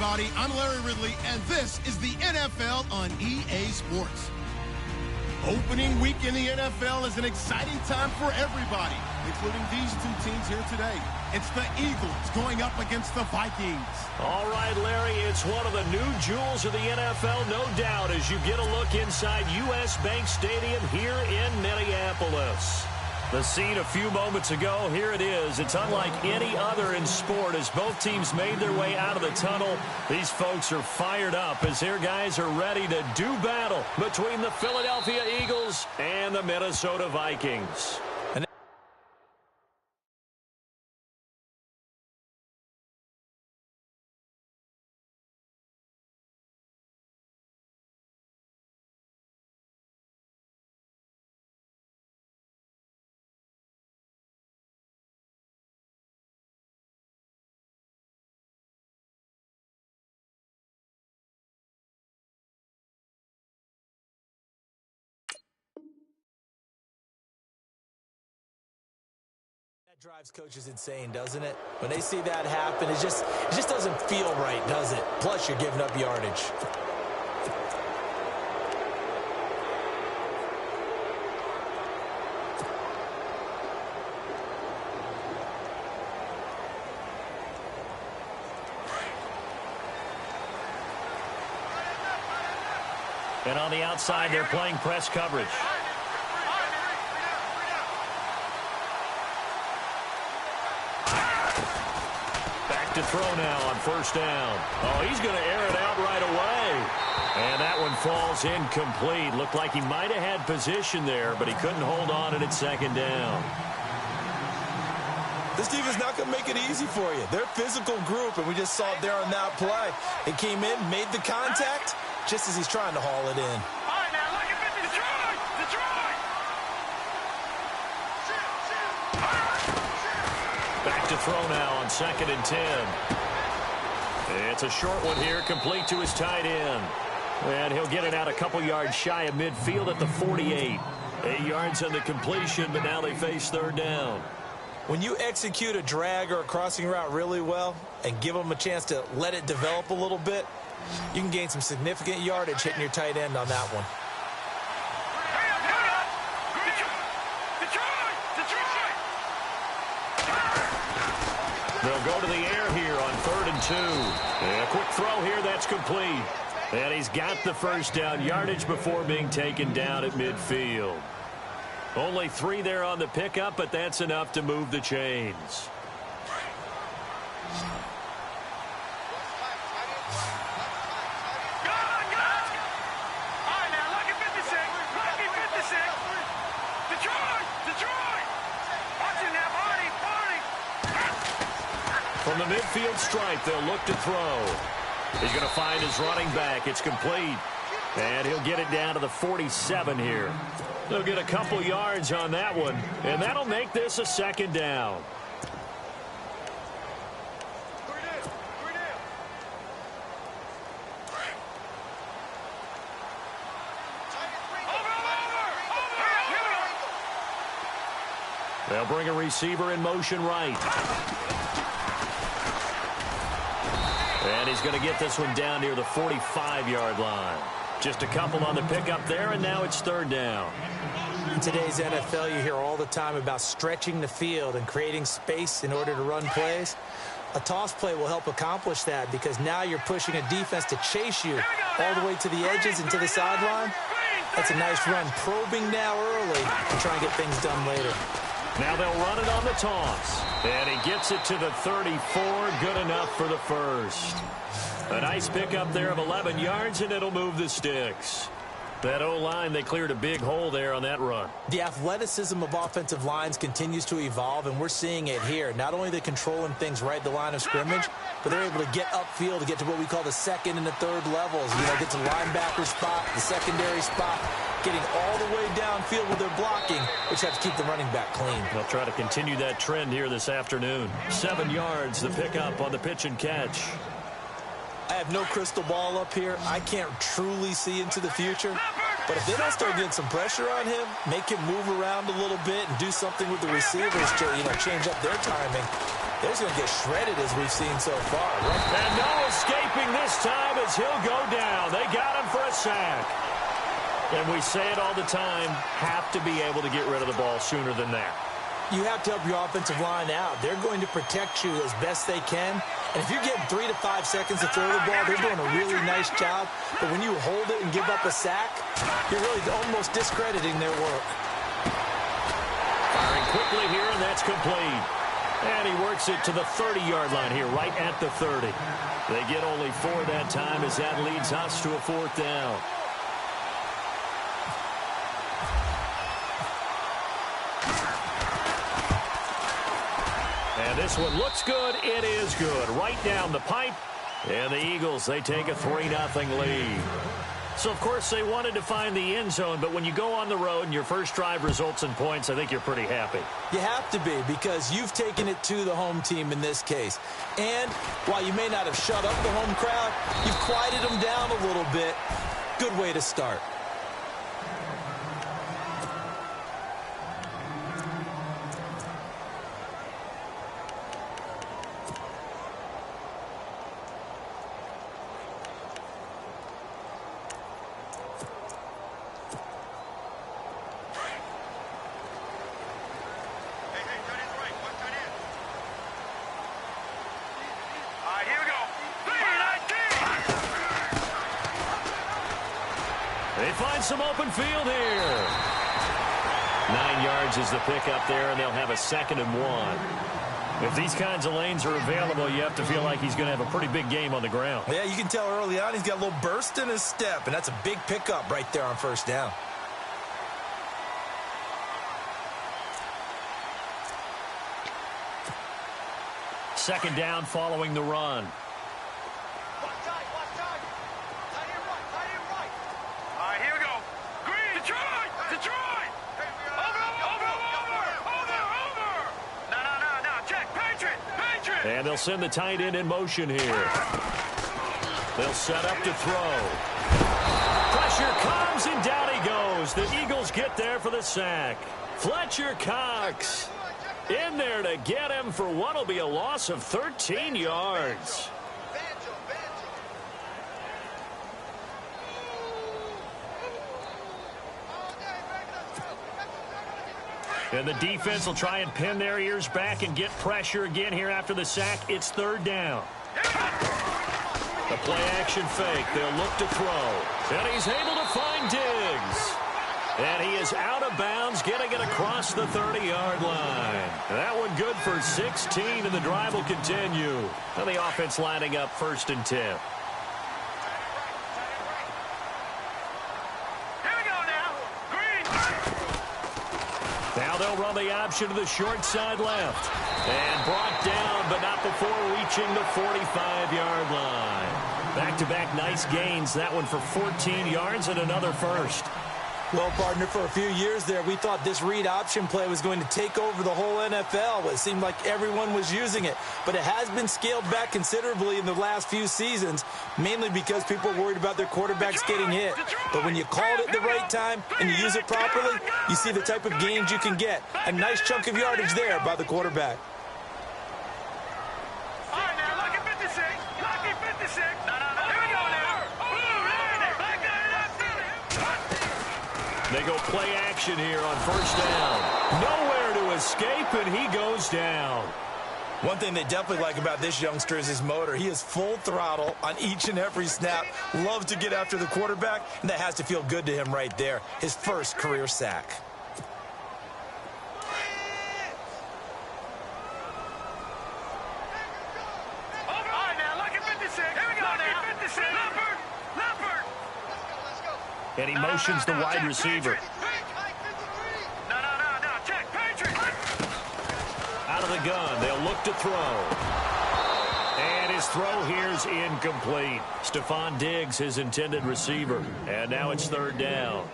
everybody. I'm Larry Ridley, and this is the NFL on EA Sports. Opening week in the NFL is an exciting time for everybody, including these two teams here today. It's the Eagles going up against the Vikings. All right, Larry, it's one of the new jewels of the NFL, no doubt, as you get a look inside U.S. Bank Stadium here in Minneapolis. The scene a few moments ago, here it is. It's unlike any other in sport as both teams made their way out of the tunnel. These folks are fired up as their guys are ready to do battle between the Philadelphia Eagles and the Minnesota Vikings. Drives coaches insane, doesn't it? When they see that happen, it just doesn't feel right, does it? Plus, you're giving up yardage. And on the outside, they're playing press coverage. To throw now on first down. Oh, he's going to air it out right away. And that one falls incomplete. Looked like he might have had position there, but he couldn't hold on at second down. This team is not going to make it easy for you. They're a physical group, and we just saw it there on that play. It came in, made the contact, just as he's trying to haul it in. Back to throw now on 2nd and 10. It's a short one here, complete to his tight end. And he'll get it out a couple yards shy of midfield at the 48. 8 yards on the completion, but now they face third down. When you execute a drag or a crossing route really well and give them a chance to let it develop a little bit, you can gain some significant yardage hitting your tight end on that one. They'll go to the air here on 3rd and 2. And a quick throw here, that's complete. And he's got the first down yardage before being taken down at midfield. Only 3 there on the pickup, but that's enough to move the chains. From the midfield stripe, they'll look to throw. He's going to find his running back. It's complete. And he'll get it down to the 47 here. They'll get a couple yards on that one, and that'll make this a second down. They'll bring a receiver in motion right. And he's going to get this one down near the 45-yard line. Just a couple on the pickup there, and now it's third down. In today's NFL, you hear all the time about stretching the field and creating space in order to run plays. A toss play will help accomplish that because now you're pushing a defense to chase you all the way to the edges and to the sideline. That's a nice run, probing now early and try and get things done later. Now they'll run it on the toss. And he gets it to the 34. Good enough for the first. A nice pickup there of 11 yards, and it'll move the sticks. That O-line, they cleared a big hole there on that run. The athleticism of offensive lines continues to evolve, and we're seeing it here. Not only are they controlling things right at the line of scrimmage, but they're able to get upfield to get to what we call the second and the third levels. You know, get to the linebacker spot, the secondary spot, getting all the way downfield with their blocking, which have to keep the running back clean. They'll try to continue that trend here this afternoon. 7 yards, the pickup on the pitch and catch. I have no crystal ball up here. I can't truly see into the future. But if they don't start getting some pressure on him, make him move around a little bit and do something with the receivers to, change up their timing, they're just going to get shredded as we've seen so far. And no escaping this time as he'll go down. They got him for a sack. And we say it all the time, have to be able to get rid of the ball sooner than that. You have to help your offensive line out. They're going to protect you as best they can. And if you're getting 3 to 5 seconds to throw the ball, they're doing a really nice job. But when you hold it and give up a sack, you're really almost discrediting their work. Firing quickly here, and that's complete. And he works it to the 30-yard line here, right at the 30. They get only 4 that time as that leads us to a 4th down. And this one looks good. It is good. Right down the pipe. And the Eagles, they take a 3-0 lead. So, of course, they wanted to find the end zone, but when you go on the road and your first drive results in points, I think you're pretty happy. You have to be, because you've taken it to the home team in this case. And while you may not have shut up the home crowd, you've quieted them down a little bit. Good way to start. They find some open field here. 9 yards is the pickup there, and they'll have a 2nd and 1. If these kinds of lanes are available, you have to feel like he's going to have a pretty big game on the ground. Yeah, you can tell early on he's got a little burst in his step, and that's a big pickup right there on 1st down. Second down following the run. And they'll send the tight end in motion here. They'll set up to throw. Pressure comes, and down he goes. The Eagles get there for the sack. Fletcher Cox in there to get him for what will be a loss of 13 yards. And the defense will try and pin their ears back and get pressure again here after the sack. It's 3rd down. The play-action fake. They'll look to throw. And he's able to find Diggs. And he is out of bounds, getting it across the 30-yard line. That one good for 16, and the drive will continue. And the offense lining up 1st and 10. Now they'll run the option to the short side left. And brought down, but not before reaching the 45-yard line. Back-to-back nice gains. That one for 14 yards and another first. Well, partner, for a few years there, we thought this read option play was going to take over the whole NFL. It seemed like everyone was using it. But it has been scaled back considerably in the last few seasons, mainly because people are worried about their quarterbacks getting hit. But when you called it the right time and you use it properly, you see the type of gains you can get. A nice chunk of yardage there by the quarterback. All right, now, lucky 56. Lucky 56. No. Here we go now. They go play action here on 1st down. Nowhere to escape, and he goes down. One thing they definitely like about this youngster is his motor. He is full throttle on each and every snap. Loves to get after the quarterback, and that has to feel good to him right there. His first career sack. All right, now, lucky 56. Here we go now. 56. Leopard. And he motions the wide receiver. No. Check. Patriot. Out of the gun. They'll look to throw. And his throw here's incomplete. Stephon Diggs, his intended receiver. And now it's 3rd down.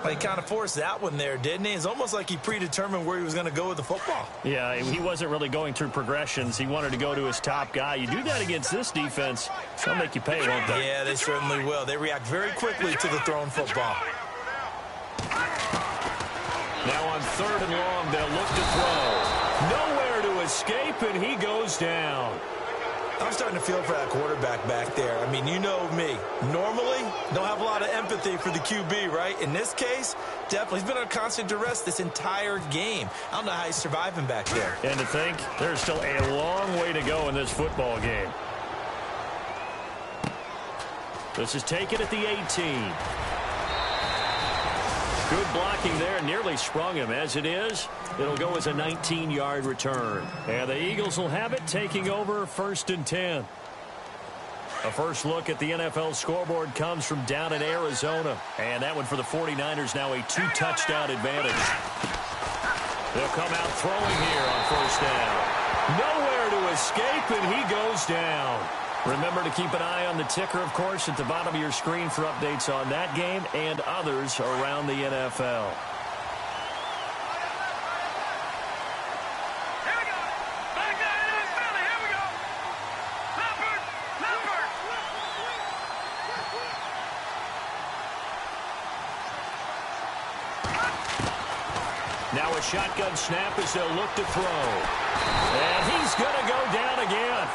Well, he kind of forced that one there, didn't he? It's almost like he predetermined where he was going to go with the football. Yeah, he wasn't really going through progressions. He wanted to go to his top guy. You do that against this defense, they'll make you pay, won't they? Yeah, they certainly will. They react very quickly to the thrown football. Now on 3rd and long, they'll look to throw. Nowhere to escape, and he goes down. I'm starting to feel for that quarterback back there. I mean, you know me. Normally, don't have a lot of empathy for the QB, right? In this case, definitely. He's been under constant duress this entire game. I don't know how he's surviving back there. And to think, there's still a long way to go in this football game. This is taken at the 18. Good blocking there. Nearly sprung him. As it is, it'll go as a 19-yard return. And the Eagles will have it, taking over 1st and 10. A first look at the NFL scoreboard comes from down in Arizona. And that one for the 49ers, now a 2-touchdown advantage. They'll come out throwing here on 1st down. Nowhere to escape, and he goes down. Remember to keep an eye on the ticker, of course, at the bottom of your screen for updates on that game and others around the NFL. Here we go. Back down in Philly. Here we go. Leopard. Leopard. Now a shotgun snap as they'll look to throw. And he's going to go down again.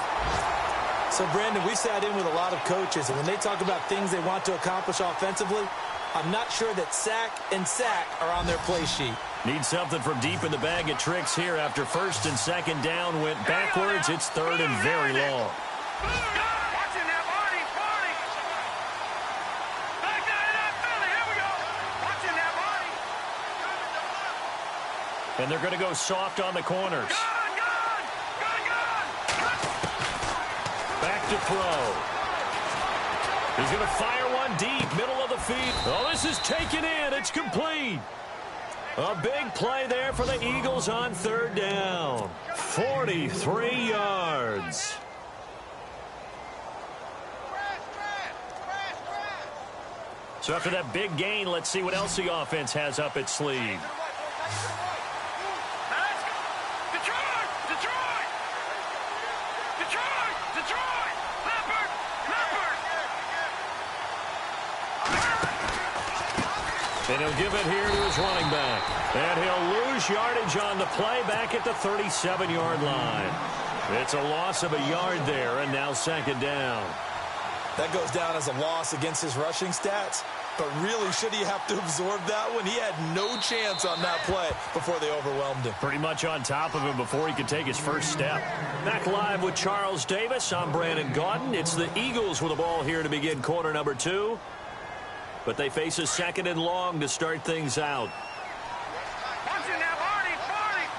So, Brandon, we sat in with a lot of coaches, and when they talk about things they want to accomplish offensively, I'm not sure that sack and sack are on their play sheet. Need something from deep in the bag of tricks here after 1st and 2nd down went backwards. It's 3rd and very long. Watching that body. Back down in Philly. Here we go. Watching that body. And they're going to go soft on the corners. Back to throw. He's going to fire one deep, middle of the field. Oh, this is taken in. It's complete. A big play there for the Eagles on 3rd down. 43 yards. So after that big gain, let's see what else the offense has up its sleeve. And he'll give it here to his running back. And he'll lose yardage on the play back at the 37-yard line. It's a loss of a yard there, and now 2nd down. That goes down as a loss against his rushing stats. But really, should he have to absorb that one? He had no chance on that play before they overwhelmed him. Pretty much on top of him before he could take his first step. Back live with Charles Davis. I'm Brandon Gaudin. It's the Eagles with the ball here to begin quarter number 2. But they face a 2nd and long to start things out. Watching that body.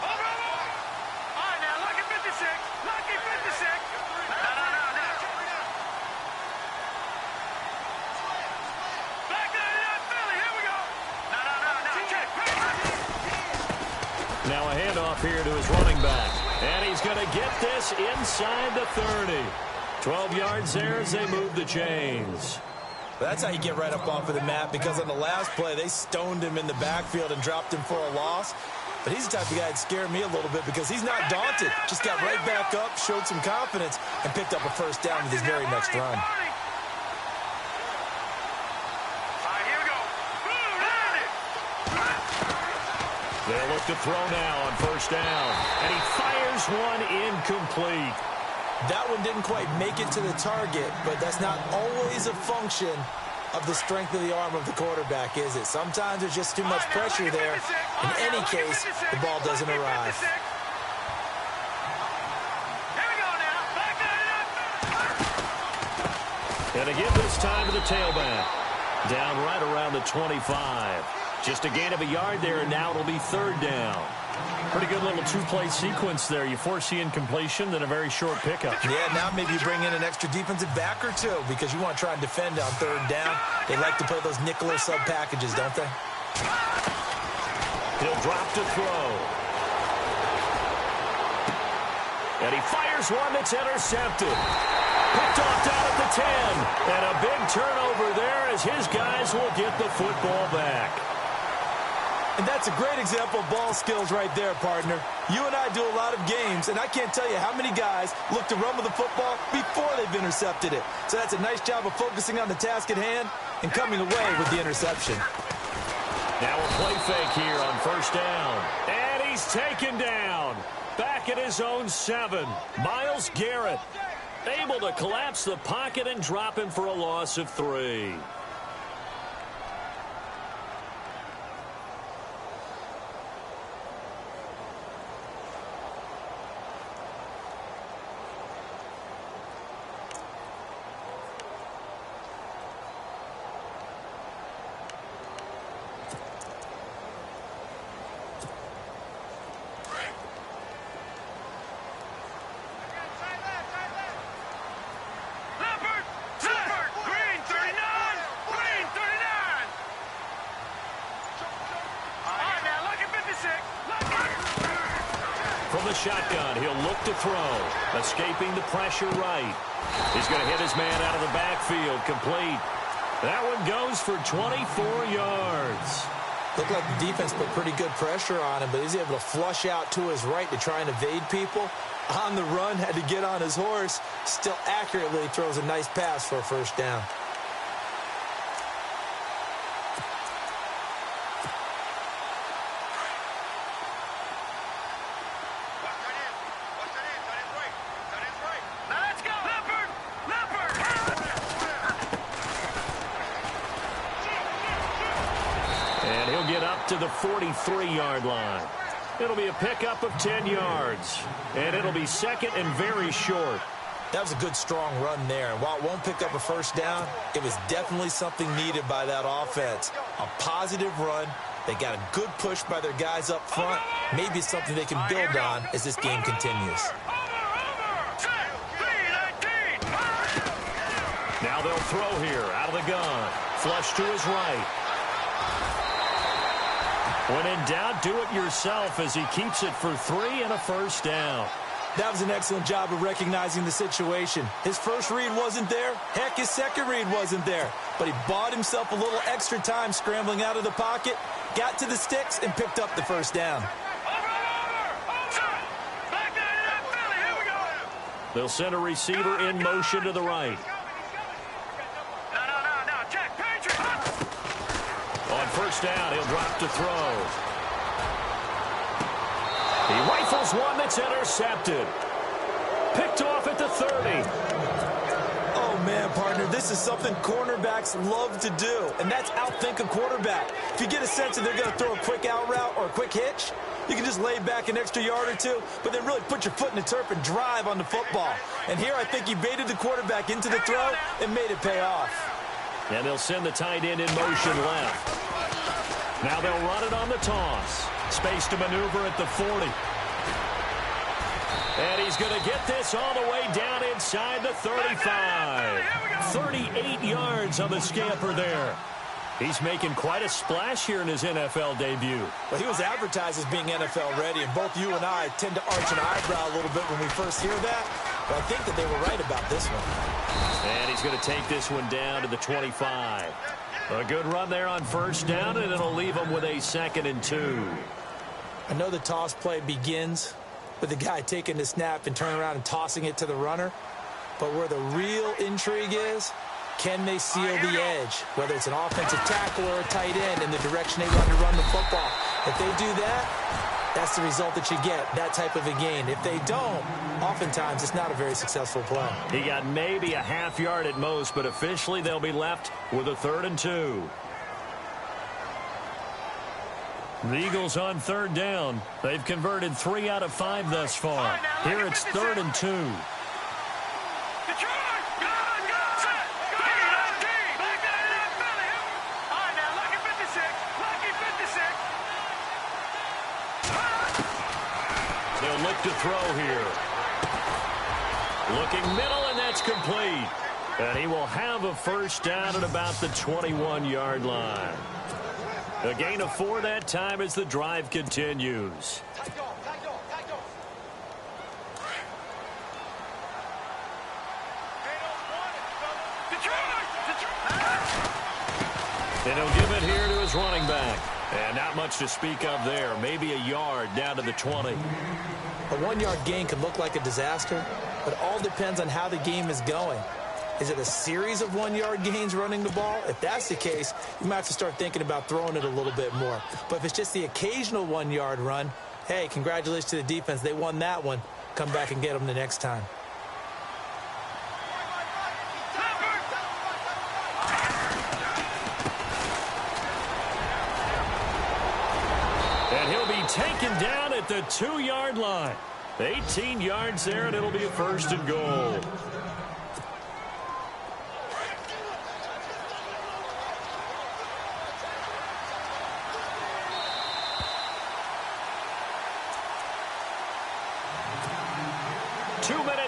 Over. All right, now, lucky 56. Lucky 56. No. Back down in Philly. Here we go. No. Now a handoff here to his running back. And he's going to get this inside the 30. 12 yards there as they move the chains. That's how you get right up off of the mat, because on the last play, they stoned him in the backfield and dropped him for a loss. But he's the type of guy that scared me a little bit because he's not daunted. Just got right back up, showed some confidence, and picked up a 1st down with his very next run. All right, here we go. They'll look to throw now on 1st down. And he fires one incomplete. That one didn't quite make it to the target, but that's not always a function of the strength of the arm of the quarterback, is it? Sometimes there's just too much pressure there. In any case, the ball doesn't arrive. And again this time to the tailback. Down right around the 25. Just a gain of a yard there, and now it'll be 3rd down. Pretty good little 2-play sequence there. You force the incompletion, then a very short pickup. Yeah, now maybe you bring in an extra defensive back or two because you want to try and defend on 3rd down. They like to play those nickel or sub packages, don't they? He'll drop to throw. And he fires one that's intercepted. Picked off down at the 10. And a big turnover there as his guys will get the football back. And that's a great example of ball skills right there, partner. You and I do a lot of games, and I can't tell you how many guys look to run with the football before they've intercepted it. So that's a nice job of focusing on the task at hand and coming away with the interception. Now a play fake here on 1st down. And he he's taken down. Back at his own 7. Myles Garrett able to collapse the pocket and drop him for a loss of 3. From the shotgun, he'll look to throw. Escaping the pressure right. He's going to hit his man out of the backfield. Complete. That one goes for 24 yards. Looked like the defense put pretty good pressure on him, but he's able to flush out to his right to try and evade people. On the run, had to get on his horse. Still accurately throws a nice pass for a first down. To the 43-yard line. It'll be a pickup of 10 yards. And it'll be second and very short. That was a good, strong run there. And while it won't pick up a first down, it was definitely something needed by that offense. A positive run. They got a good push by their guys up front. Maybe it's something they can build on as this game continues. Now they'll throw here out of the gun. Flush to his right. When in doubt, do it yourself as he keeps it for 3 and a first down. That was an excellent job of recognizing the situation. His first read wasn't there. Heck, his second read wasn't there. But he bought himself a little extra time scrambling out of the pocket, got to the sticks, and picked up the first down. They'll send a receiver in motion to the right. On first down, he'll drop to throw. He rifles one that's intercepted. Picked off at the 30. Oh, man, partner, this is something cornerbacks love to do, and that's outthink a quarterback. If you get a sense that they're going to throw a quick out route or a quick hitch, you can just lay back an extra yard or two, but then really put your foot in the turf and drive on the football. And here I think he baited the quarterback into the throw and made it pay off. And they'll send the tight end in motion left. Now they'll run it on the toss. Space to maneuver at the 40. And he's going to get this all the way down inside the 35. 38 yards on the scamper there. He's making quite a splash here in his NFL debut. Well, he was advertised as being NFL ready, and both you and I tend to arch an eyebrow a little bit when we first hear that. But I think that they were right about this one. And he's going to take this one down to the 25. A good run there on first down, and it'll leave him with a 2nd and 2. I know the toss play begins with the guy taking the snap and turning around and tossing it to the runner. But where the real intrigue is, can they seal the edge? Whether it's an offensive tackle or a tight end in the direction they want to run the football. If they do that, that's the result that you get, that type of a gain. If they don't, oftentimes it's not a very successful play. He got maybe a half yard at most, but officially they'll be left with a 3rd and 2. The Eagles on 3rd down. They've converted 3 out of 5 thus far. Here it's 3rd and 2. They'll look to throw here. Looking middle, and that's complete. And he will have a first down at about the 21-yard line. A gain of 4 that time as the drive continues. And he'll give it here to his running back. And not much to speak of there. Maybe a yard down to the 20. A 1-yard gain could look like a disaster, but it all depends on how the game is going. Is it a series of 1-yard gains running the ball? If that's the case, you might have to start thinking about throwing it a little bit more. But if it's just the occasional 1-yard run, hey, congratulations to the defense. They won that one. Come back and get them the next time. And he'll be taken down at the 2-yard line. 18 yards there, and it'll be a 1st and goal.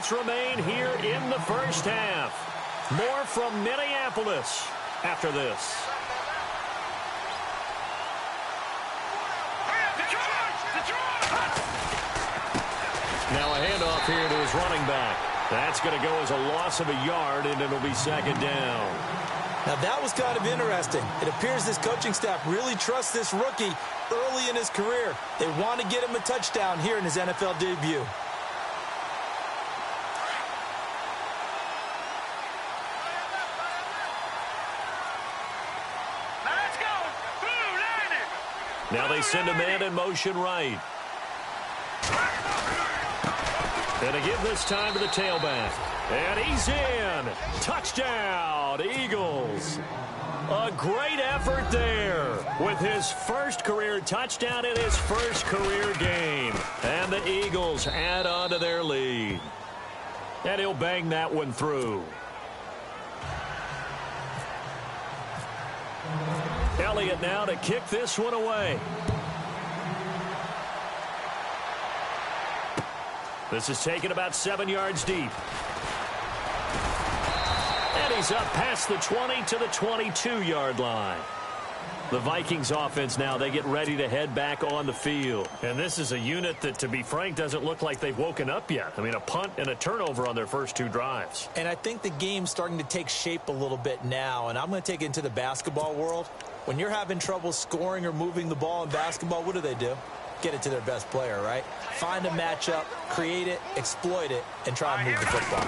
Remain here in the first half. More from Minneapolis after this. Now a handoff here to his running back. That's going to go as a loss of a yard, and it'll be 2nd down. Now that was kind of interesting. It appears this coaching staff really trusts this rookie early in his career. They want to get him a touchdown here in his NFL debut. Now they send a man in motion right. And to give this time to the tailback. And he's in. Touchdown, Eagles. A great effort there with his first career touchdown in his first career game. And the Eagles add on to their lead. And he'll bang that one through. Elliott now to kick this one away. This is taken about 7 yards deep. And he's up past the 20 to the 22-yard line. The Vikings offense now, they get ready to head back on the field. And this is a unit that, to be frank, doesn't look like they've woken up yet. I mean, a punt and a turnover on their first 2 drives. And I think the game's starting to take shape a little bit now. And I'm going to take it into the basketball world. When you're having trouble scoring or moving the ball in basketball, what do? Get it to their best player, right? Find a matchup, create it, exploit it, and try and move the football.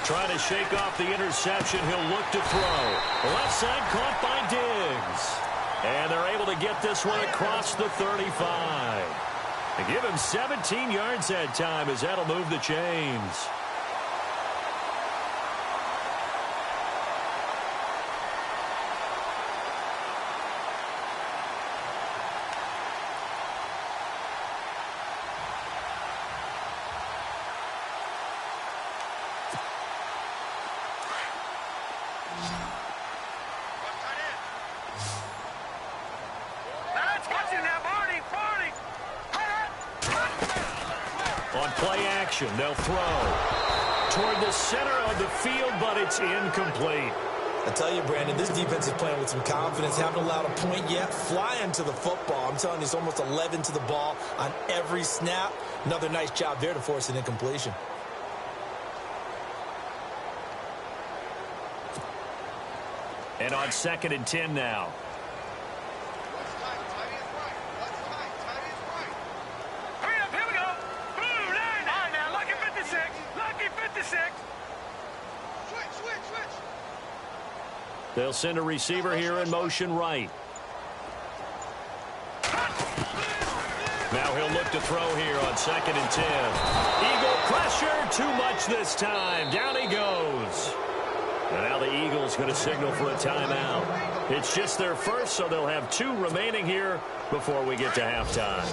Trying to shake off the interception. He'll look to throw. Left side caught by Diggs. And they're able to get this one across the 35. They give him 17 yards that time as that'll move the chains. On play action, they'll throw toward the center of the field, but it's incomplete. I tell you, Brandon, this defense is playing with some confidence. Haven't allowed a point yet. Flying to the football. I'm telling you, it's almost 11 to the ball on every snap. Another nice job there to force an incompletion. And on 2nd and 10 now. They'll send a receiver here in motion right. Now he'll look to throw here on 2nd and 10. Eagle pressure, too much this time. Down he goes. And now the Eagles going to signal for a timeout. It's just their first, so they'll have 2 remaining here before we get to halftime.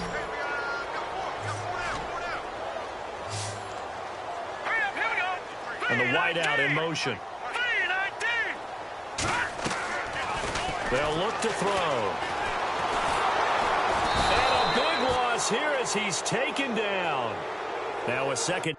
And the wideout in motion. They'll look to throw. And a big loss here as he's taken down. Now a second.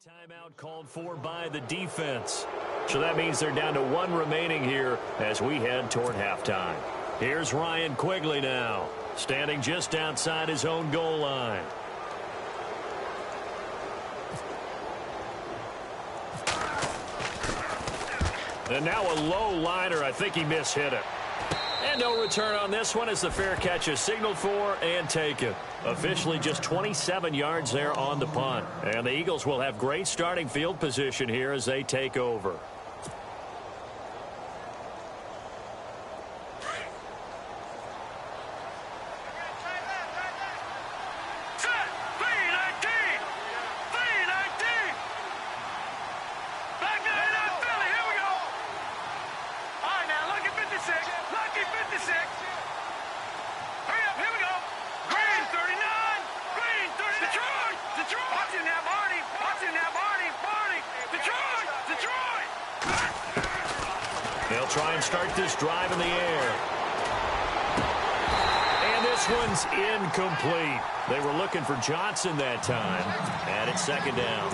Timeout called for by the defense. So that means they're down to one remaining here as we head toward halftime. Here's Ryan Quigley now, standing just outside his own goal line. And now a low liner. I think he mishit it. And no return on this one as the fair catch is signaled for and taken. Officially just 27 yards there on the punt. And the Eagles will have great starting field position here as they take over. They'll try and start this drive in the air. And this one's incomplete. They were looking for Johnson that time. And it's second down.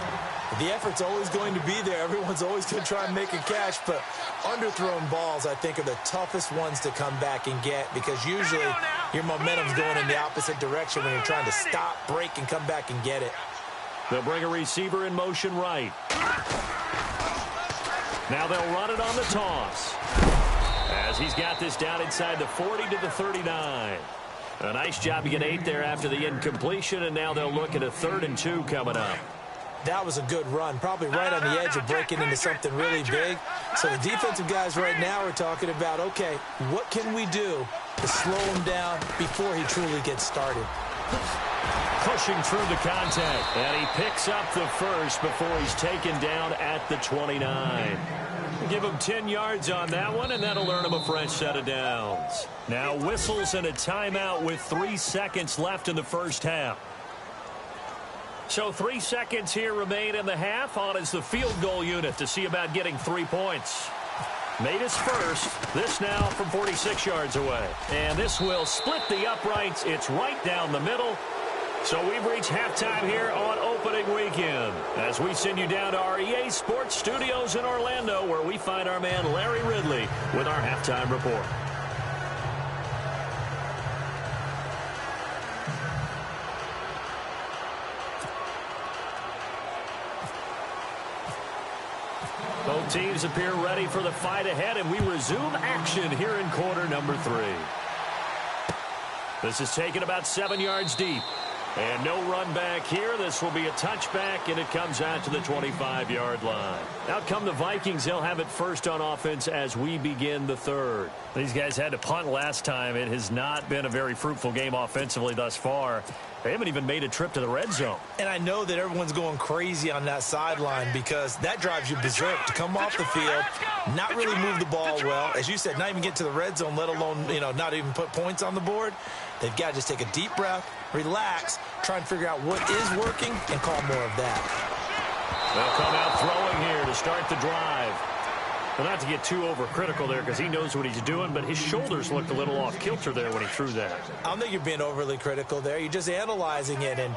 The effort's always going to be there. Everyone's always going to try and make a catch, but underthrown balls, I think, are the toughest ones to come back and get because usually your momentum's going in the opposite direction when you're trying to stop, break, and come back and get it. They'll bring a receiver in motion right. Now they'll run it on the toss. As he's got this down inside the 40 to the 39. A nice job to get 8 there after the incompletion, and now they'll look at a 3rd and 2 coming up. That was a good run, probably right on the edge of breaking into something really big. So the defensive guys right now are talking about, okay, what can we do to slow him down before he truly gets started? Pushing through the contact, and he picks up the first before he's taken down at the 29. Give him 10 yards on that one, and that'll earn him a fresh set of downs. Now whistles and a timeout with 3 seconds left in the first half. So 3 seconds here remain in the half. On is the field goal unit to see about getting 3 points. Made his first. This now from 46 yards away. And this will split the uprights. It's right down the middle. So we've reached halftime here on opening weekend as we send you down to our EA Sports Studios in Orlando where we find our man Larry Ridley with our halftime report. Both teams appear ready for the fight ahead, and we resume action here in quarter number 3. This is taken about 7 yards deep. And no run back here. This will be a touchback, and it comes out to the 25-yard line. Out come the Vikings. They'll have it first on offense as we begin the third. These guys had to punt last time. It has not been a very fruitful game offensively thus far. They haven't even made a trip to the red zone. And I know that everyone's going crazy on that sideline because that drives you berserk to come off the field, not really move the ball well. As you said, not even get to the red zone, let alone, not even put points on the board. They've got to just take a deep breath, relax, try and figure out what is working, and call more of that. They'll come out throwing here to start the drive. Well, not to get too overcritical there because he knows what he's doing, but his shoulders looked a little off kilter there when he threw that. I don't think you're being overly critical there. You're just analyzing it, and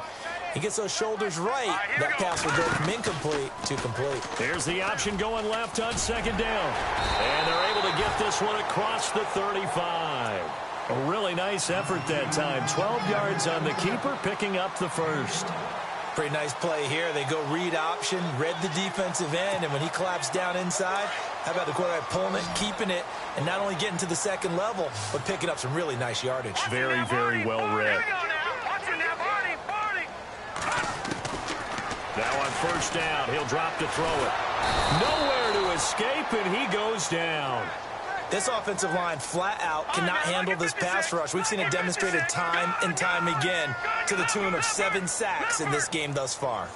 he gets those shoulders right. That pass will go from incomplete to complete. Here's the option going left on second down. And they're able to get this one across the 35. A really nice effort that time. 12 yards on the keeper, picking up the first. Pretty nice play here. They go read option, read the defensive end, and when he collapsed down inside, how about the quarterback pulling it, keeping it, and not only getting to the second level, but picking up some really nice yardage. Very, very well read. Now on first down, he'll drop to throw it. Nowhere to escape, and he goes down. This offensive line flat out cannot handle this pass rush. We've seen it demonstrated time and time again to the tune of 7 sacks in this game thus far.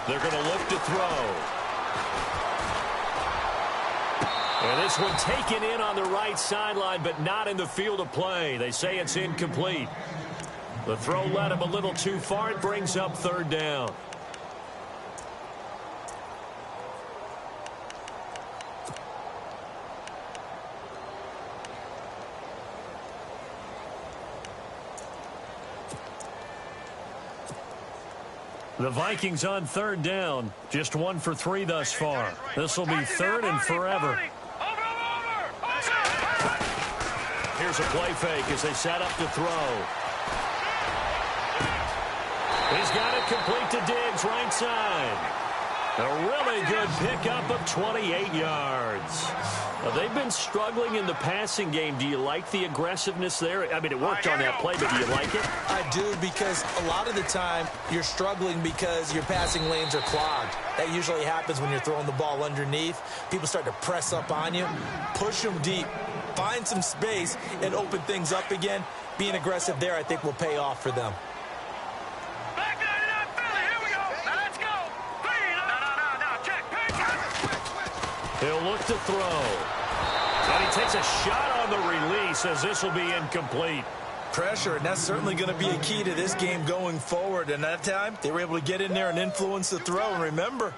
They're going to look to throw. And this one taken in on the right sideline, but not in the field of play. They say it's incomplete. The throw led him a little too far. It brings up third down. The Vikings on third down. Just 1 for 3 thus far. This will be third and forever. Here's a play fake as they set up to throw. He's got it complete to Diggs, right side. A really good pickup of 28 yards. Now, they've been struggling in the passing game. Do you like the aggressiveness there? I mean, it worked on that play, but do you like it? I do, because a lot of the time you're struggling because your passing lanes are clogged. That usually happens when you're throwing the ball underneath. People start to press up on you. Push them deep. Find some space and open things up again. Being aggressive there, I think, will pay off for them. He'll look to throw. And he takes a shot on the release as this will be incomplete. Pressure, and that's certainly going to be a key to this game going forward. And that time, they were able to get in there and influence the throw. And remember,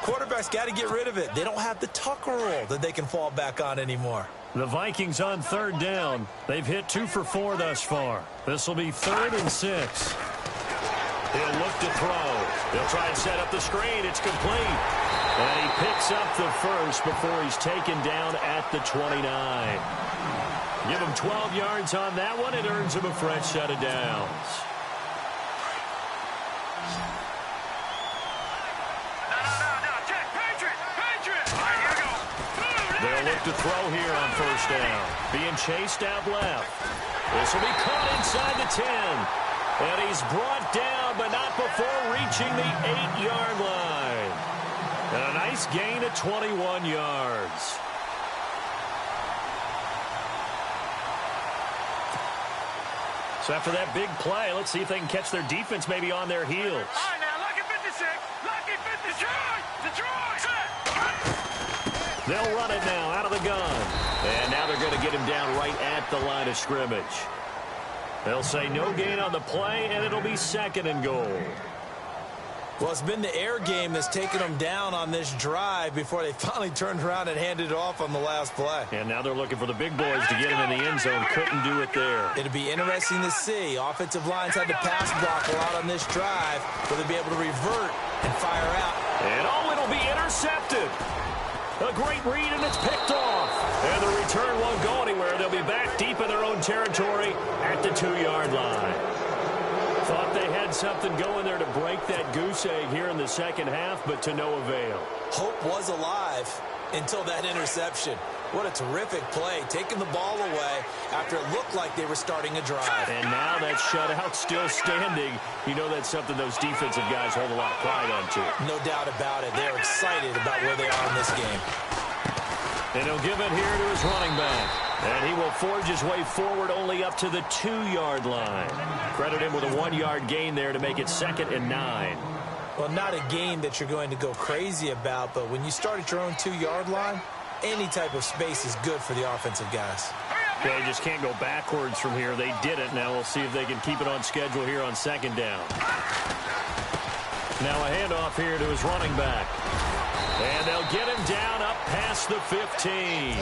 quarterbacks got to get rid of it. They don't have the Tucker rule that they can fall back on anymore. The Vikings on third down. They've hit 2 for 4 thus far. This will be 3rd and 6. He'll look to throw. He'll try and set up the screen. It's complete. And he picks up the first before he's taken down at the 29. Give him 12 yards on that one. It earns him a fresh set of downs. They'll look to throw here on first down. Being chased out left. This will be caught inside the 10. And he's brought down, but not before reaching the 8-yard line. And a nice gain of 21 yards. So after that big play, let's see if they can catch their defense maybe on their heels. All right, now, lucky 56, lucky 56, Detroit, They'll run it now out of the gun. And now they're going to get him down right at the line of scrimmage. They'll say no gain on the play, and it'll be 2nd and goal. Well, it's been the air game that's taken them down on this drive before they finally turned around and handed it off on the last play. And now they're looking for the big boys to get him in the end zone. Couldn't do it there. It'll be interesting to see. Offensive lines had to pass block a lot on this drive, but they'll be able to revert and fire out. And it'll be intercepted. A great read, and it's picked off. And the return won't go anywhere. They'll be back deep in their own territory at the 2-yard line. Thought they had something going there to break that goose egg here in the second half, but to no avail. Hope was alive until that interception. What a terrific play, taking the ball away after it looked like they were starting a drive. And now that shutout still standing. You know that's something those defensive guys hold a lot of pride on, too. No doubt about it. They're excited about where they are in this game. And he'll give it here to his running back. And he will forge his way forward only up to the 2-yard line. Credit him with a 1-yard gain there to make it 2nd and 9. Well, not a gain that you're going to go crazy about, but when you start at your own 2-yard line, any type of space is good for the offensive guys. They just can't go backwards from here. They did it. Now we'll see if they can keep it on schedule here on 2nd down. Now a handoff here to his running back. And they'll get him down up past the 15.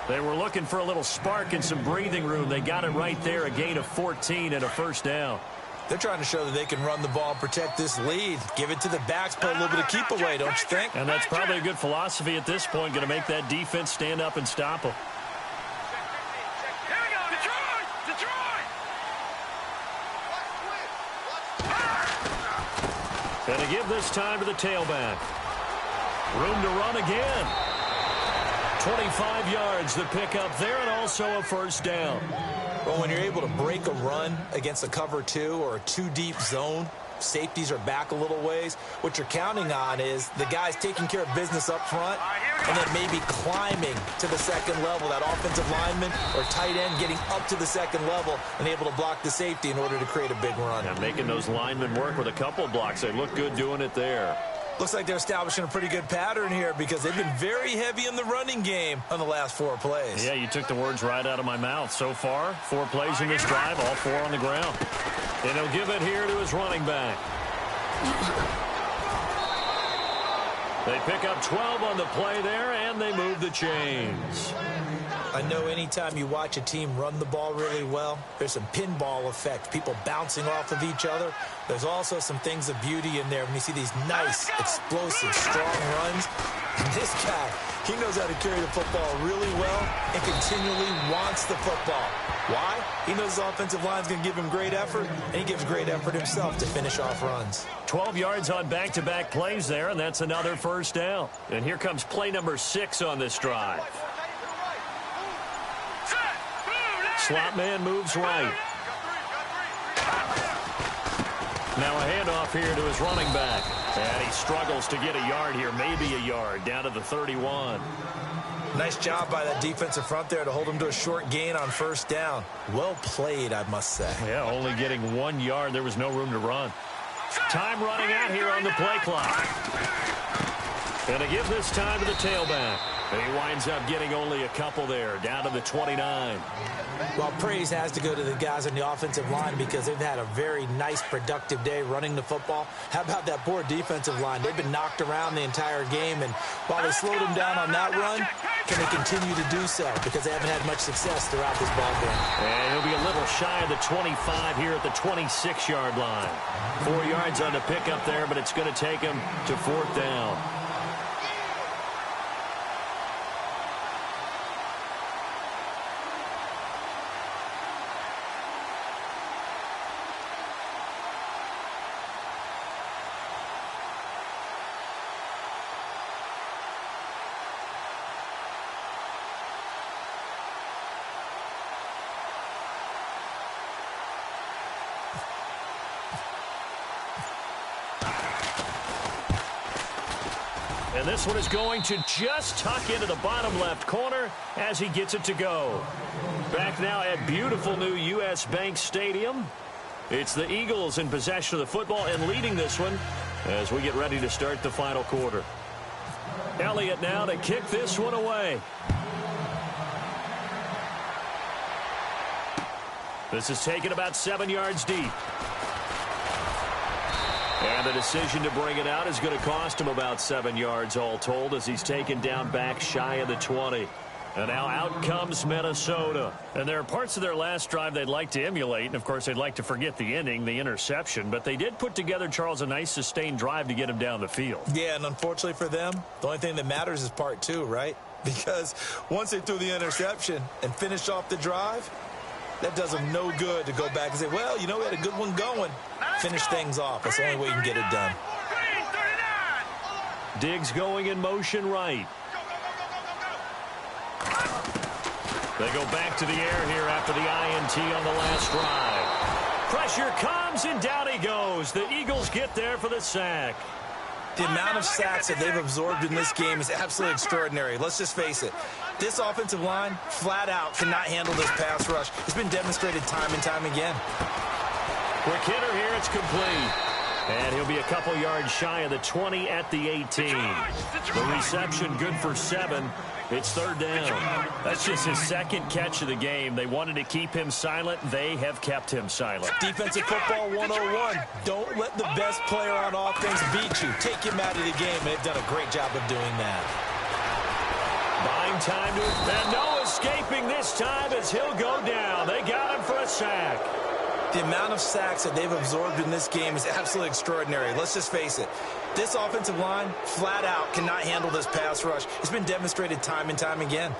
They were looking for a little spark and some breathing room. They got it right there, a gain of 14 and a first down. They're trying to show that they can run the ball and protect this lead. Give it to the backs, play a little bit of keep away, don't you think? And that's probably a good philosophy at this point, going to make that defense stand up and stop them. Here we go, Detroit! And to give this time to the tailback. Room to run again. 25 yards the pickup there, and also a first down. Well, when you're able to break a run against a cover 2 or a 2-deep zone, safeties are back a little ways. What you're counting on is the guys taking care of business up front and then maybe climbing to the second level. That offensive lineman or tight end getting up to the second level and able to block the safety in order to create a big run. Yeah, making those linemen work with a couple of blocks. They look good doing it there. Looks like they're establishing a pretty good pattern here because they've been very heavy in the running game on the last 4 plays. Yeah, you took the words right out of my mouth. So far, 4 plays in this drive, all 4 on the ground. And he'll give it here to his running back. They pick up 12 on the play there, and they move the chains. I know anytime you watch a team run the ball really well, there's some pinball effect, people bouncing off of each other. There's also some things of beauty in there when you see these nice, explosive, strong runs. And this guy, he knows how to carry the football really well and continually wants the football. Why? He knows his offensive line's going to give him great effort, and he gives great effort himself to finish off runs. 12 yards on back-to-back plays there, and that's another first down. And here comes play number 6 on this drive. Slot man moves right. Now a handoff here to his running back. And he struggles to get a yard here, maybe a yard, down to the 31. Nice job by that defensive front there to hold him to a short gain on first down. Well played, I must say. Yeah, only getting 1 yard. There was no room to run. Time running out here on the play clock. And to give this time to the tailback. And he winds up getting only a couple there, down to the 29. Well, praise has to go to the guys on the offensive line because they've had a very nice, productive day running the football. How about that poor defensive line? They've been knocked around the entire game, and while they slowed them down on that run, can they continue to do so because they haven't had much success throughout this ball game? And he'll be a little shy of the 25 here at the 26-yard line. 4 yards on the pickup there, but it's going to take him to 4th down. And this one is going to just tuck into the bottom left corner as he gets it to go. Back now at beautiful new U.S. Bank Stadium. It's the Eagles in possession of the football and leading this one as we get ready to start the final quarter. Elliott now to kick this one away. This is taken about 7 yards deep. And the decision to bring it out is going to cost him about 7 yards all told as he's taken down back shy of the 20. And now out comes Minnesota. And there are parts of their last drive they'd like to emulate. And, of course, they'd like to forget the ending, the interception. But they did put together, Charles, a nice sustained drive to get him down the field. Yeah, and unfortunately for them, the only thing that matters is part 2, right? Because once they threw the interception and finished off the drive, that does them no good to go back and say, well, you know, we had a good one going. Finish things off. That's the only way you can get it done. Diggs going in motion right. They go back to the air here after the INT on the last drive. Pressure comes, and down he goes. The Eagles get there for the sack. The amount of sacks that they've absorbed in this game is absolutely extraordinary. Let's just face it. This offensive line, flat out, cannot handle this pass rush. It's been demonstrated time and time again. Quick hitter here, it's complete. And he'll be a couple yards shy of the 20 at the 18. The reception good for 7. It's 3rd down. That's just his 2nd catch of the game. They wanted to keep him silent. They have kept him silent. Defensive football 101. Don't let the best player on offense beat you. Take him out of the game. They've done a great job of doing that. Buying time to it. And no escaping this time as he'll go down. They got him for a sack. The amount of sacks that they've absorbed in this game is absolutely extraordinary. Let's just face it. This offensive line, flat out, cannot handle this pass rush. It's been demonstrated time and time again.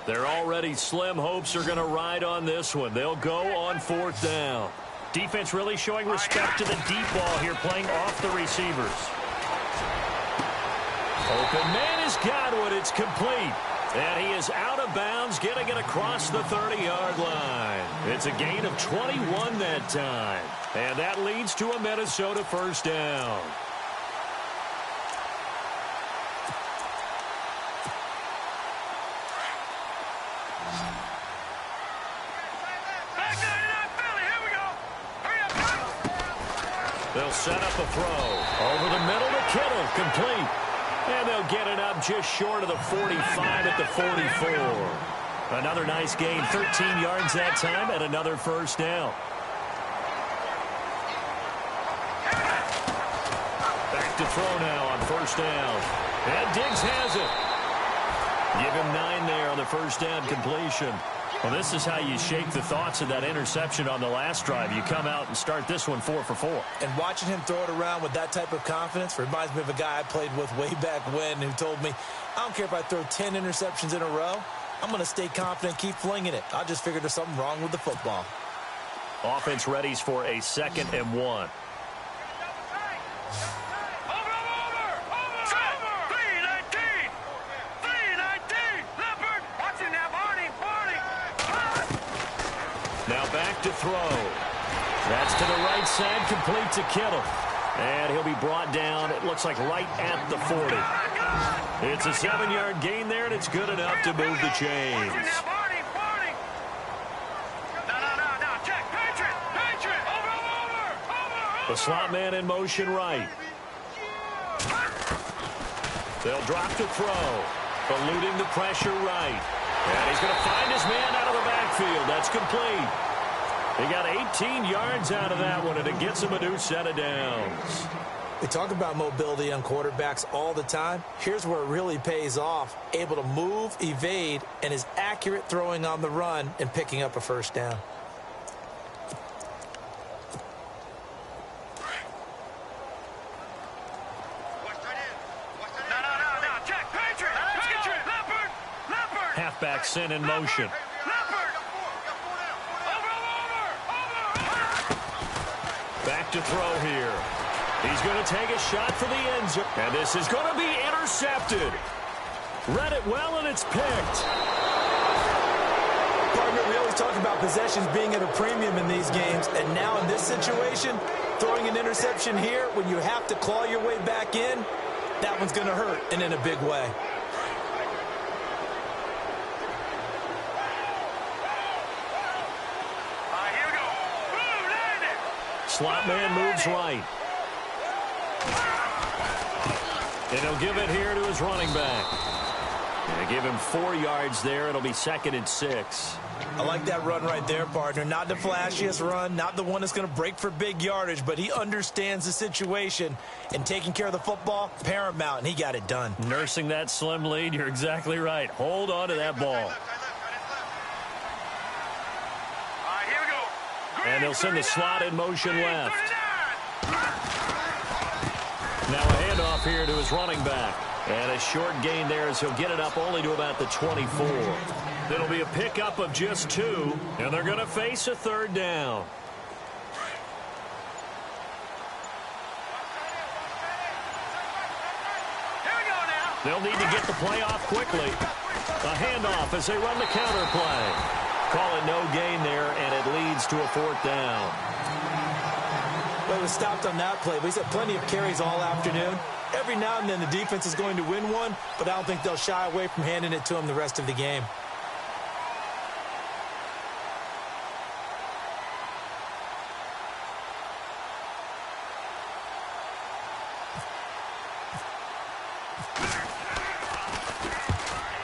Their already slim hopes are going to ride on this one. They'll go on 4th down. Defense really showing respect to the deep ball here, playing off the receivers. Open man is Godwin. It's complete. And he is out of bounds, getting it across the 30-yard line. It's a gain of 21 that time. And that leads to a Minnesota 1st down. They'll set up a throw. Over the middle to Kittle. Complete. And they'll get it up just short of the 45 at the 44. Another nice gain, 13 yards that time, and another first down. Back to throw now on first down. And Diggs has it. Give him 9 there on the first down completion. Well, this is how you shake the thoughts of that interception on the last drive. You come out and start this one 4 for 4. And watching him throw it around with that type of confidence reminds me of a guy I played with way back when who told me, I don't care if I throw 10 interceptions in a row. I'm going to stay confident, keep flinging it. I just figured there's something wrong with the football. Offense readies for a 2nd and 1. Now back to throw. That's to the right side, complete to Kittle. And he'll be brought down, it looks like right at the 40. It's a 7-yard gain there, and it's good enough to move the chains. The slot man in motion right. They'll drop to throw. Eluding the pressure right. And he's going to find his man out of the backfield. That's complete. He got 18 yards out of that one, and it gets him a new set of downs. We talk about mobility on quarterbacks all the time. Here's where it really pays off. Able to move, evade, and is accurate throwing on the run and picking up a first down. Halfback sent in motion. Back to throw here. He's going to take a shot for the end zone. And this is going to be intercepted. Read it well, and it's picked. Partner, we always talk about possessions being at a premium in these games. And now in this situation, throwing an interception here when you have to claw your way back in, that one's going to hurt, and in a big way. Slot man moves right. And he'll give it here to his running back. And give him 4 yards there. It'll be 2nd and 6. I like that run right there, partner. Not the flashiest run, not the one that's going to break for big yardage, but he understands the situation, and taking care of the football, paramount, and he got it done. Nursing that slim lead, you're exactly right. Hold on to that ball. And they'll send the slot in motion left. Now a handoff here to his running back. And a short gain there as he'll get it up only to about the 24. It'll be a pickup of just 2, and they're going to face a 3rd down. They'll need to get the play off quickly. A handoff as they run the counter play. Call it no gain there, and it leads to a 4th down. Well, it was stopped on that play, but he's had plenty of carries all afternoon. Every now and then the defense is going to win one, but I don't think they'll shy away from handing it to him the rest of the game.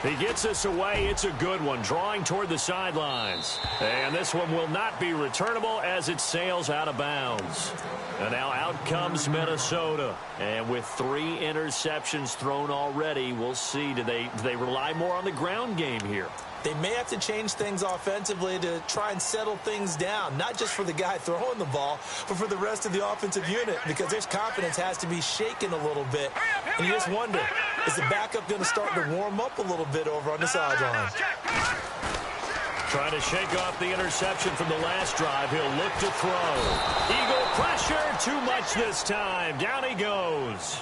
He gets us away. It's a good one, drawing toward the sidelines. And this one will not be returnable as it sails out of bounds. And now out comes Minnesota. And with 3 interceptions thrown already, we'll see. Do they rely more on the ground game here? They may have to change things offensively to try and settle things down, not just for the guy throwing the ball, but for the rest of the offensive unit, because their confidence has to be shaken a little bit. And you just wonder, is the backup going to start to warm up a little bit over on the sideline? Trying to shake off the interception from the last drive. He'll look to throw. Eagle pressure, too much this time. Down he goes.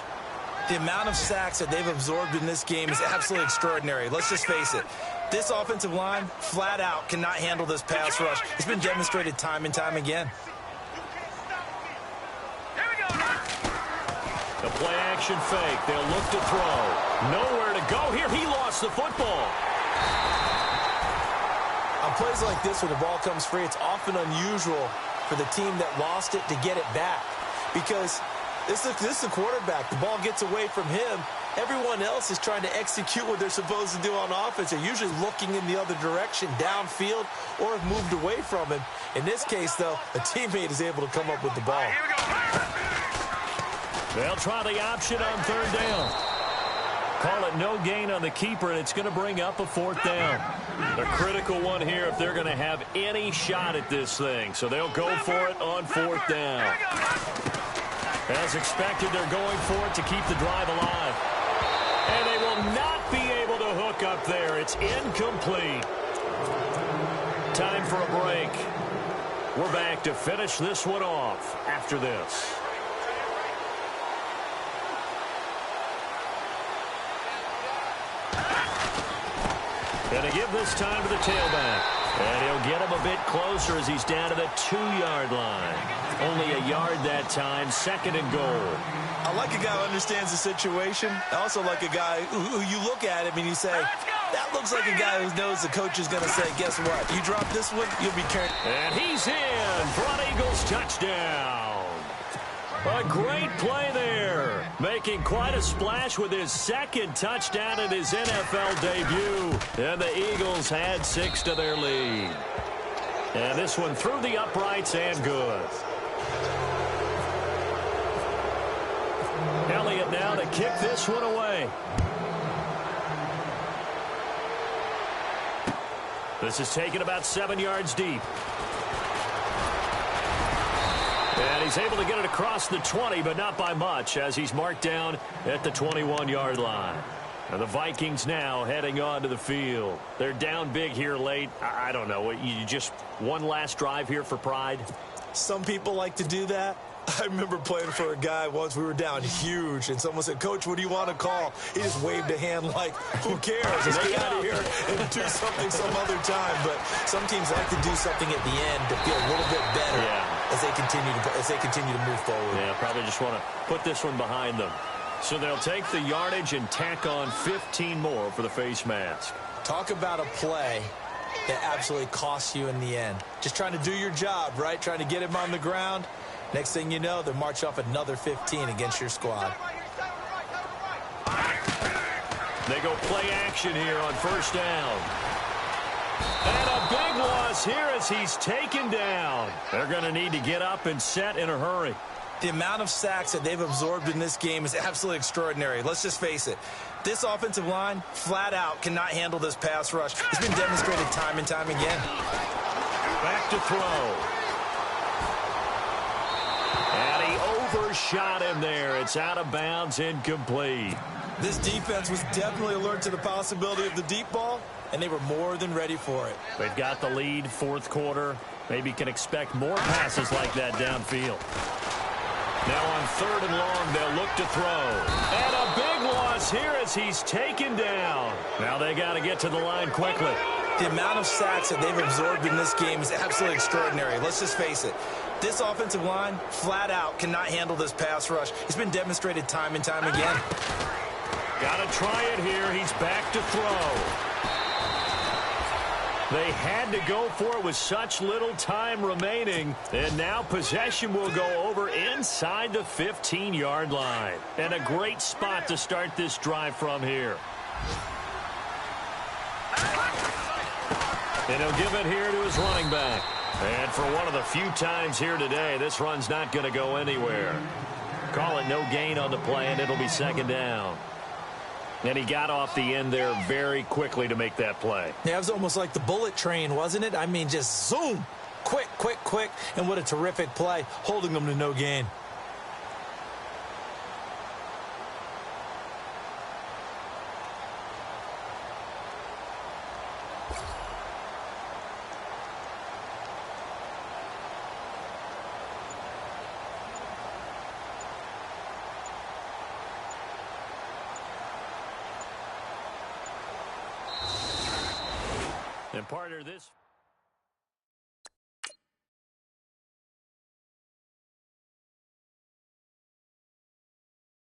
The amount of sacks that they've absorbed in this game is absolutely extraordinary. Let's just face it. This offensive line, flat out, cannot handle this pass rush. It's been demonstrated time and time again. The play action fake. They'll look to throw. Nowhere to go here. He lost the football. On plays like this where the ball comes free, it's often unusual for the team that lost it to get it back, because This is the quarterback. The ball gets away from him. Everyone else is trying to execute what they're supposed to do on offense. They're usually looking in the other direction, downfield, or have moved away from him. In this case, though, a teammate is able to come up with the ball. They'll try the option on third down. Call it no gain on the keeper, and it's going to bring up a fourth down. A critical one here if they're going to have any shot at this thing. So they'll go for it on fourth down. As expected, they're going for it to keep the drive alive. And they will not be able to hook up there. It's incomplete. Time for a break. We're back to finish this one off after this. Going to give this time to the tailback. And he'll get him a bit closer as he's down to the 2-yard line. Only a yard that time, second and goal. I like a guy who understands the situation. I also like a guy who you look at him and you say, that looks like a guy who knows the coach is going to say, guess what? You drop this one, you'll be carrying. And he's in for an Eagles touchdown. A great play there. Making quite a splash with his second touchdown in his NFL debut. And the Eagles had 6 to their lead. And this one through the uprights and good. Elliott now to kick this one away. This is taken about 7 yards deep. And he's able to get it across the 20, but not by much, as he's marked down at the 21-yard line. And the Vikings now heading on to the field. They're down big here late. I don't know. You just one last drive here for pride? Some people like to do that. I remember playing for a guy once. We were down huge, and someone said, Coach, what do you want to call? He just waved a hand like, who cares? Let's get out of here and do something some other time. But some teams like to do something at the end to feel a little bit better as they continue to move forward. Yeah, probably just want to put this one behind them. So they'll take the yardage and tack on 15 more for the face mask. Talk about a play that absolutely costs you in the end. Just trying to do your job, right? Trying to get him on the ground. Next thing you know, they march off another 15 against your squad. They go play action here on first down. And a big loss here as he's taken down. They're going to need to get up and set in a hurry. The amount of sacks that they've absorbed in this game is absolutely extraordinary. Let's just face it. This offensive line, flat out, cannot handle this pass rush. It's been demonstrated time and time again. Back to throw. And he overshot him there. It's out of bounds, incomplete. This defense was definitely alert to the possibility of the deep ball, and they were more than ready for it. They've got the lead, fourth quarter. Maybe can expect more passes like that downfield. Now on third and long, they'll look to throw. And a big loss here as he's taken down. Now they got to get to the line quickly. The amount of sacks that they've absorbed in this game is absolutely extraordinary. Let's just face it. This offensive line, flat out, cannot handle this pass rush. It's been demonstrated time and time again. Got to try it here. He's back to throw. They had to go for it with such little time remaining. And now possession will go over inside the 15-yard line. And a great spot to start this drive from here. And he'll give it here to his running back. And for one of the few times here today, this run's not going to go anywhere. Call it no gain on the play, and it'll be second down. And he got off the end there very quickly to make that play. Yeah, it was almost like the bullet train, wasn't it? I mean, just zoom. Quick, quick, quick. And what a terrific play, holding them to no gain. And partner, this